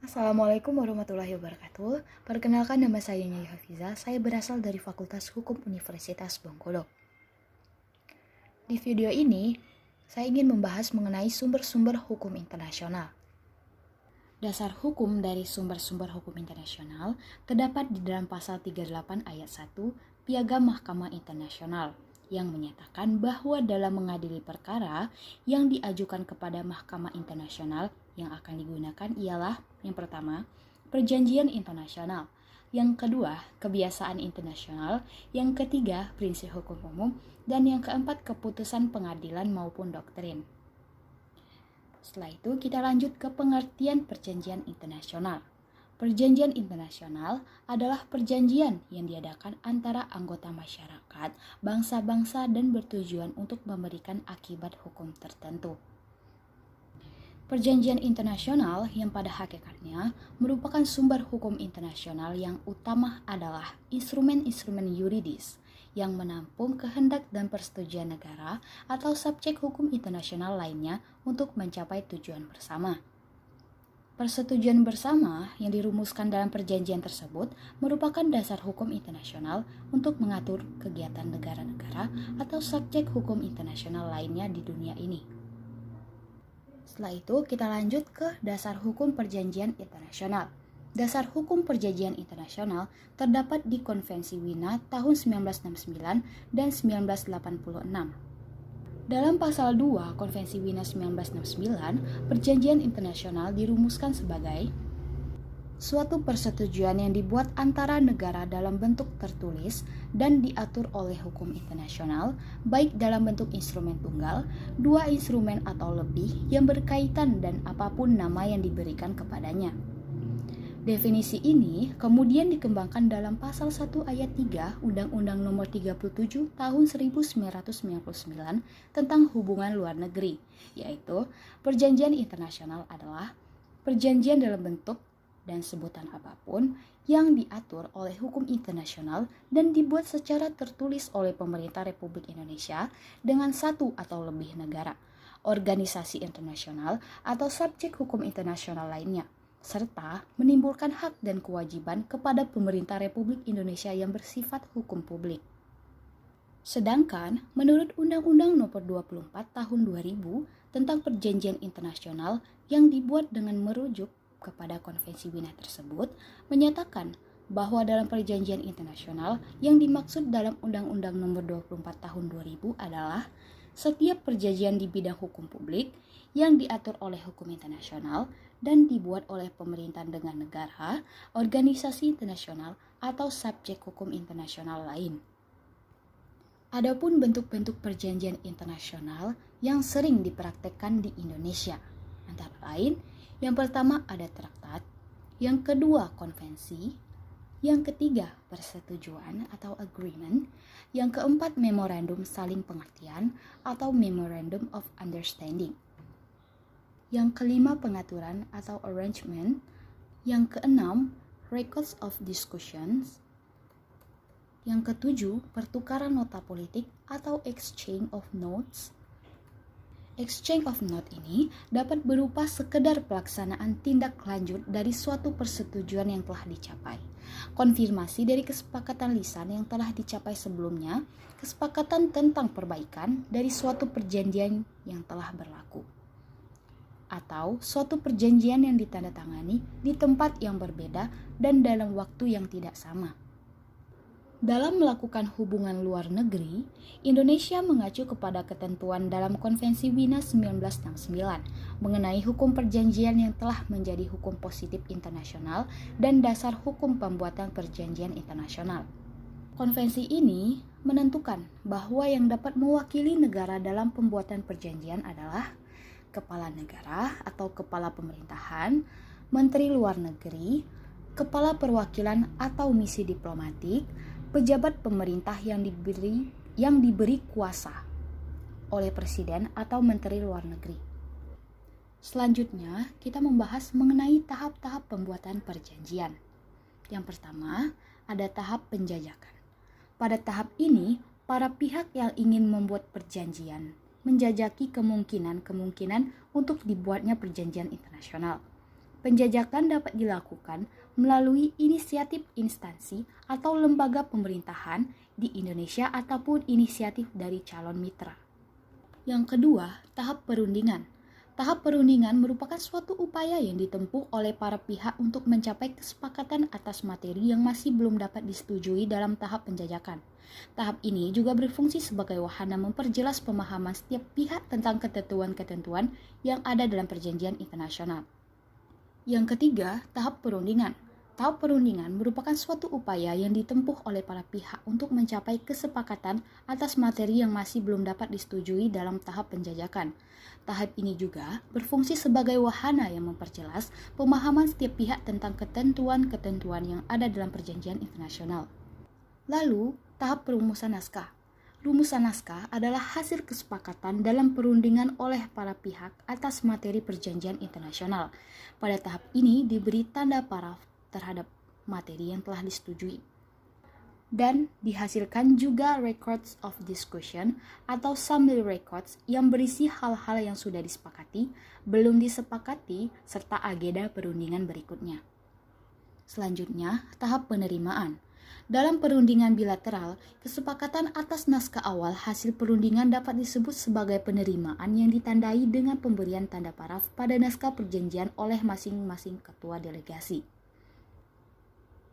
Assalamualaikum warahmatullahi wabarakatuh. Perkenalkan, nama saya Nyai Hafiza. Saya berasal dari Fakultas Hukum Universitas Bengkulu. Di video ini, saya ingin membahas mengenai sumber-sumber hukum internasional. Dasar hukum dari sumber-sumber hukum internasional terdapat di dalam pasal 38 ayat 1 Piagam Mahkamah Internasional yang menyatakan bahwa dalam mengadili perkara yang diajukan kepada Mahkamah Internasional yang akan digunakan ialah yang pertama, perjanjian internasional, yang kedua, kebiasaan internasional, yang ketiga, prinsip hukum umum, dan yang keempat, keputusan pengadilan maupun doktrin. Setelah itu, kita lanjut ke pengertian perjanjian internasional. Perjanjian internasional adalah perjanjian yang diadakan antara anggota masyarakat, bangsa-bangsa, dan bertujuan untuk memberikan akibat hukum tertentu. Perjanjian internasional yang pada hakikatnya merupakan sumber hukum internasional yang utama adalah instrumen-instrumen yuridis yang menampung kehendak dan persetujuan negara atau subjek hukum internasional lainnya untuk mencapai tujuan bersama. Persetujuan bersama yang dirumuskan dalam perjanjian tersebut merupakan dasar hukum internasional untuk mengatur kegiatan negara-negara atau subjek hukum internasional lainnya di dunia ini. Setelah itu, kita lanjut ke dasar hukum perjanjian internasional. Dasar hukum perjanjian internasional terdapat di Konvensi Wina tahun 1969 dan 1986. Dalam pasal 2 Konvensi Wina 1969, perjanjian internasional dirumuskan sebagai suatu persetujuan yang dibuat antara negara dalam bentuk tertulis dan diatur oleh hukum internasional, baik dalam bentuk instrumen tunggal, dua instrumen atau lebih yang berkaitan dan apapun nama yang diberikan kepadanya. Definisi ini kemudian dikembangkan dalam pasal 1 ayat 3 Undang-Undang Nomor 37 Tahun 1999 tentang hubungan luar negeri, yaitu perjanjian internasional adalah perjanjian dalam bentuk dan sebutan apapun yang diatur oleh hukum internasional dan dibuat secara tertulis oleh pemerintah Republik Indonesia dengan satu atau lebih negara, organisasi internasional atau subjek hukum internasional lainnya, serta menimbulkan hak dan kewajiban kepada pemerintah Republik Indonesia yang bersifat hukum publik. Sedangkan, menurut Undang-Undang Nomor 24 Tahun 2000 tentang Perjanjian Internasional yang dibuat dengan merujuk kepada Konvensi Wina tersebut, menyatakan bahwa dalam perjanjian internasional yang dimaksud dalam Undang-Undang Nomor 24 Tahun 2000 adalah setiap perjanjian di bidang hukum publik yang diatur oleh hukum internasional dan dibuat oleh pemerintah dengan negara, organisasi internasional, atau subjek hukum internasional lain. Adapun bentuk-bentuk perjanjian internasional yang sering dipraktekkan di Indonesia, antara lain, yang pertama ada traktat, yang kedua konvensi, yang ketiga persetujuan atau agreement, yang keempat memorandum saling pengertian atau memorandum of understanding, yang kelima pengaturan atau arrangement, yang keenam records of discussions, yang ketujuh pertukaran nota politik atau exchange of notes. Exchange of note ini dapat berupa sekedar pelaksanaan tindak lanjut dari suatu persetujuan yang telah dicapai, konfirmasi dari kesepakatan lisan yang telah dicapai sebelumnya, kesepakatan tentang perbaikan dari suatu perjanjian yang telah berlaku, atau suatu perjanjian yang ditandatangani di tempat yang berbeda dan dalam waktu yang tidak sama. Dalam melakukan hubungan luar negeri, Indonesia mengacu kepada ketentuan dalam Konvensi Wina 1969 mengenai hukum perjanjian yang telah menjadi hukum positif internasional dan dasar hukum pembuatan perjanjian internasional. Konvensi ini menentukan bahwa yang dapat mewakili negara dalam pembuatan perjanjian adalah kepala negara atau kepala pemerintahan, menteri luar negeri, kepala perwakilan atau misi diplomatik, pejabat pemerintah yang diberi kuasa oleh presiden atau menteri luar negeri. Selanjutnya, kita membahas mengenai tahap-tahap pembuatan perjanjian. Yang pertama, ada tahap penjajakan. Pada tahap ini, para pihak yang ingin membuat perjanjian menjajaki kemungkinan-kemungkinan untuk dibuatnya perjanjian internasional. Penjajakan dapat dilakukan melalui inisiatif instansi atau lembaga pemerintahan di Indonesia ataupun inisiatif dari calon mitra. Yang kedua, tahap perundingan. Tahap perundingan merupakan suatu upaya yang ditempuh oleh para pihak untuk mencapai kesepakatan atas materi yang masih belum dapat disetujui dalam tahap penjajakan. Tahap ini juga berfungsi sebagai wahana memperjelas pemahaman setiap pihak tentang ketentuan-ketentuan yang ada dalam perjanjian internasional. Yang ketiga, tahap perundingan. Tahap perundingan merupakan suatu upaya yang ditempuh oleh para pihak untuk mencapai kesepakatan atas materi yang masih belum dapat disetujui dalam tahap penjajakan. Tahap ini juga berfungsi sebagai wahana yang memperjelas pemahaman setiap pihak tentang ketentuan-ketentuan yang ada dalam perjanjian internasional. Lalu, tahap perumusan naskah. Rumusan naskah adalah hasil kesepakatan dalam perundingan oleh para pihak atas materi perjanjian internasional. Pada tahap ini diberi tanda paraf terhadap materi yang telah disetujui. Dan dihasilkan juga records of discussion atau summary records yang berisi hal-hal yang sudah disepakati, belum disepakati, serta agenda perundingan berikutnya. Selanjutnya, tahap penerimaan. Dalam perundingan bilateral, kesepakatan atas naskah awal hasil perundingan dapat disebut sebagai penerimaan yang ditandai dengan pemberian tanda paraf pada naskah perjanjian oleh masing-masing ketua delegasi.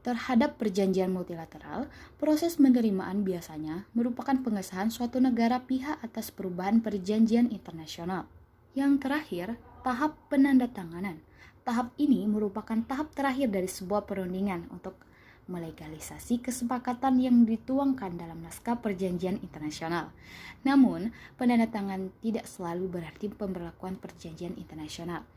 Terhadap perjanjian multilateral, proses penerimaan biasanya merupakan pengesahan suatu negara pihak atas perubahan perjanjian internasional. Yang terakhir, tahap penandatanganan. Tahap ini merupakan tahap terakhir dari sebuah perundingan untuk melegalisasi kesepakatan yang dituangkan dalam naskah perjanjian internasional. Namun, penandatangan tidak selalu berarti pemberlakuan perjanjian internasional.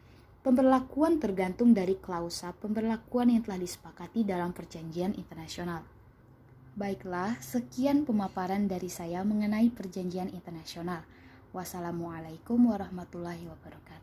Pemberlakuan tergantung dari klausa pemberlakuan yang telah disepakati dalam perjanjian internasional. Baiklah, sekian pemaparan dari saya mengenai perjanjian internasional. Wassalamualaikum warahmatullahi wabarakatuh.